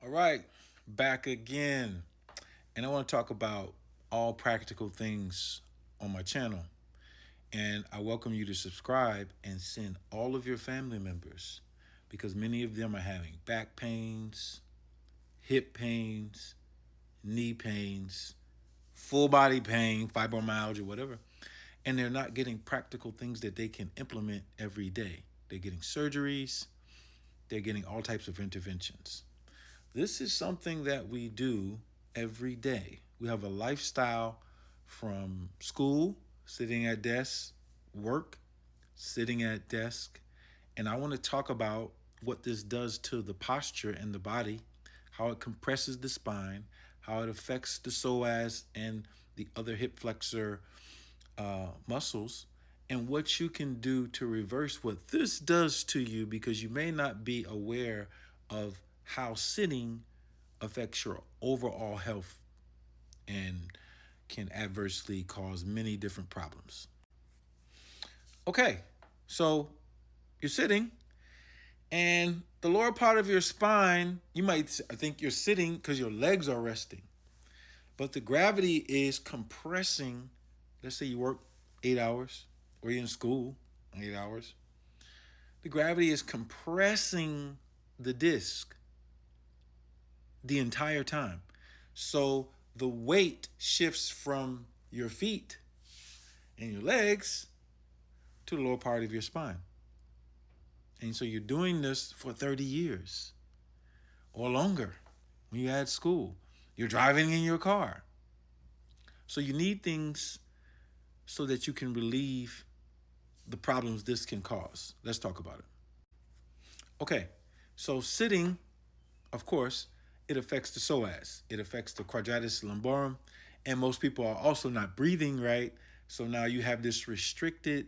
All right, back again. And I want to talk about all practical things on my channel. And I welcome you to subscribe and send all of your family members because many of them are having back pains, hip pains, knee pains, full body pain, fibromyalgia, whatever. And they're not getting practical things that they can implement every day. They're getting surgeries, they're getting all types of interventions. This is something that we do every day. We have a lifestyle from school, sitting at desk, work, sitting at desk. And I want to talk about what this does to the posture and the body, how it compresses the spine, how it affects the psoas and the other hip flexor muscles, and what you can do to reverse what this does to you because you may not be aware of how sitting affects your overall health and can adversely cause many different problems. Okay, so you're sitting, and the lower part of your spine, you might think you're sitting because your legs are resting, but the gravity is compressing. Let's say you work 8 hours or you're in school 8 hours. The gravity is compressing the disc the entire time. So the weight shifts from your feet and your legs to the lower part of your spine. And so you're doing this for 30 years or longer when you're at school. You're driving in your car. So you need things so that you can relieve the problems this can cause. Let's talk about it. Okay, so sitting, of course, it affects the psoas. It affects the quadratus lumborum. And most people are also not breathing right. So now you have this restricted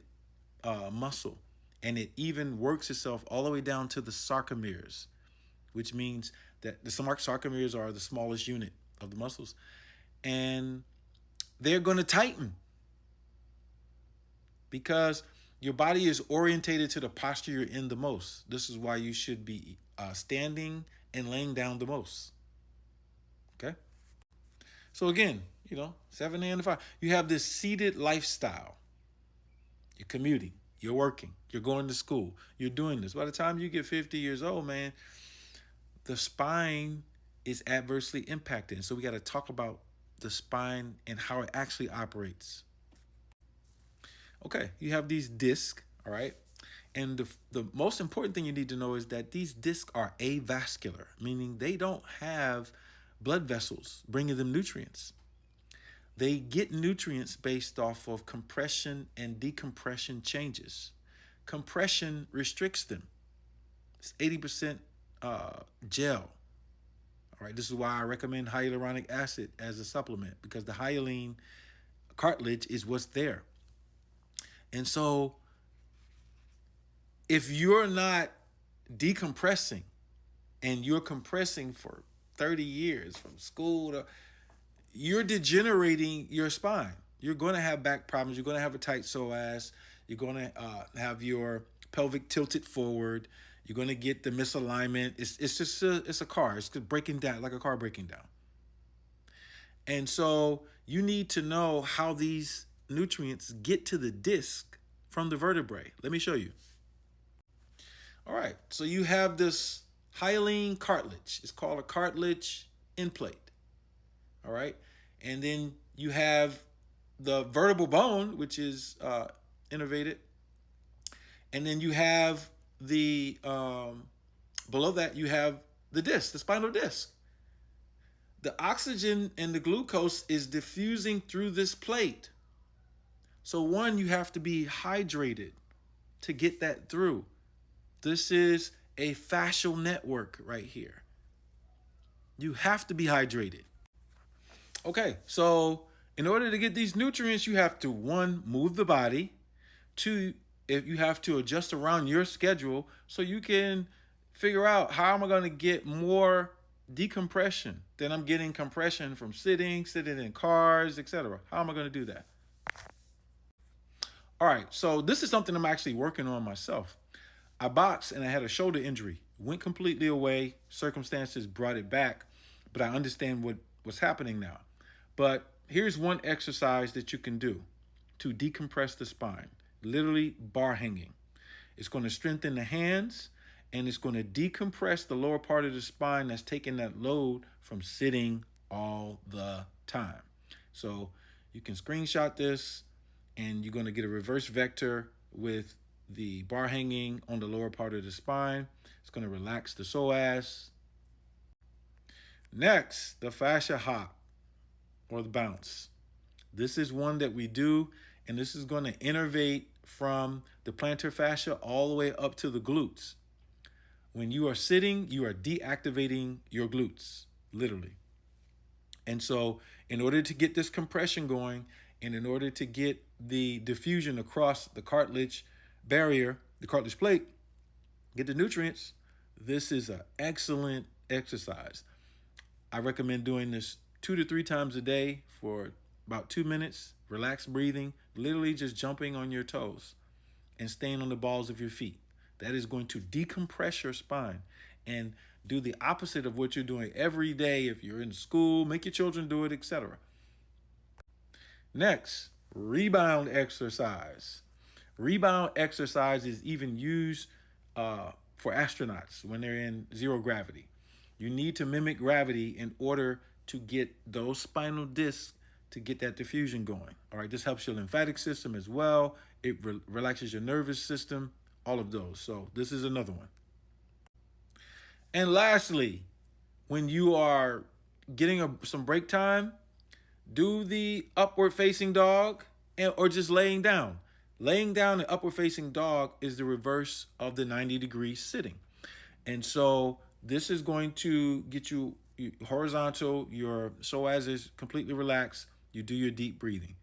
muscle. And it even works itself all the way down to the sarcomeres, which means that the sarcomeres are the smallest unit of the muscles. And they're going to tighten because your body is orientated to the posture you're in the most. This is why you should be standing and laying down the most. Okay? So again, 7 a.m. to 5. You have this seated lifestyle. You're commuting. You're working. You're going to school. You're doing this. By the time you get 50 years old, man, the spine is adversely impacted. So we got to talk about the spine and how it actually operates. Okay, you have these discs, all right? And the most important thing you need to know is that these discs are avascular, meaning they don't have blood vessels bringing them nutrients. They get nutrients based off of compression and decompression changes. Compression restricts them. It's 80% gel. All right, this is why I recommend hyaluronic acid as a supplement because the hyaline cartilage is what's there. And so if you're not decompressing and you're compressing for 30 years from school to, you're degenerating your spine. You're going to have back problems. You're going to have a tight psoas. You're going to have your pelvic tilted forward. You're going to get the misalignment. It's just it's a car. It's breaking down like a car breaking down. And so you need to know how these nutrients get to the disc from the vertebrae. Let me show you. All right. So you have this hyaline cartilage. It's called a cartilage end plate. All right. And then you have the vertebral bone, which is innervated. And then you have the, below that, you have the disc, the spinal disc. The oxygen and the glucose is diffusing through this plate. So one, you have to be hydrated to get that through. This is a fascial network right here. You have to be hydrated. Okay, so in order to get these nutrients, you have to, one, move the body. Two, if you have to adjust around your schedule so you can figure out how am I going to get more decompression than I'm getting compression from sitting in cars, etc. How am I going to do that? All right, so this is something I'm actually working on myself. I boxed and I had a shoulder injury went completely away. Circumstances brought it back, but I understand what's happening now. But here's one exercise that you can do to decompress the spine. Literally bar hanging. It's going to strengthen the hands and it's going to decompress the lower part of the spine that's taking that load from sitting all the time. So you can screenshot this and you're going to get a reverse vector with the bar hanging on the lower part of the spine. It's going to relax the psoas. Next, the fascia hop or the bounce. This is one that we do, and this is going to innervate from the plantar fascia all the way up to the glutes. When you are sitting, you are deactivating your glutes, literally. And so in order to get this compression going, and in order to get the diffusion across the cartilage barrier, the cartilage plate, get the nutrients, this is an excellent exercise. I recommend doing this 2 to 3 times a day for about 2 minutes, relaxed breathing, literally just jumping on your toes and staying on the balls of your feet. That is going to decompress your spine and do the opposite of what you're doing every day if you're in school, make your children do it, etc. Next, rebound exercise. Rebound exercise is even used for astronauts when they're in zero gravity. You need to mimic gravity in order to get those spinal discs to get that diffusion going. All right, this helps your lymphatic system as well. It relaxes your nervous system, all of those. So this is another one. And lastly, when you are getting some break time, do the upward facing dog or just laying down. Laying down and upward facing dog is the reverse of the 90-degree sitting. And so this is going to get you horizontal, your psoas is completely relaxed, you do your deep breathing.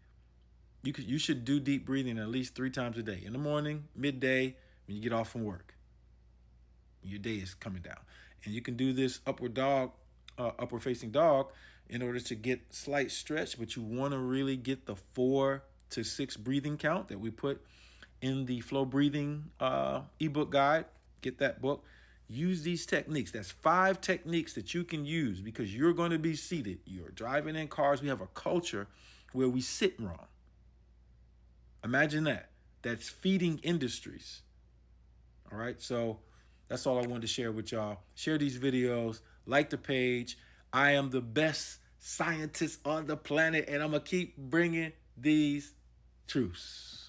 You should do deep breathing at least 3 times a day. In the morning, midday, when you get off from work. Your day is coming down. And you can do this upward facing dog in order to get slight stretch, but you want to really get the 4 to 6 breathing count that we put in the Flow Breathing ebook guide. Get that book. Use these techniques. That's 5 techniques that you can use because you're going to be seated. You're driving in cars. We have a culture where we sit wrong. Imagine that. That's feeding industries. All right. So that's all I wanted to share with y'all. Share these videos. Like the page. I am the best scientist on the planet, and I'm going to keep bringing these truths.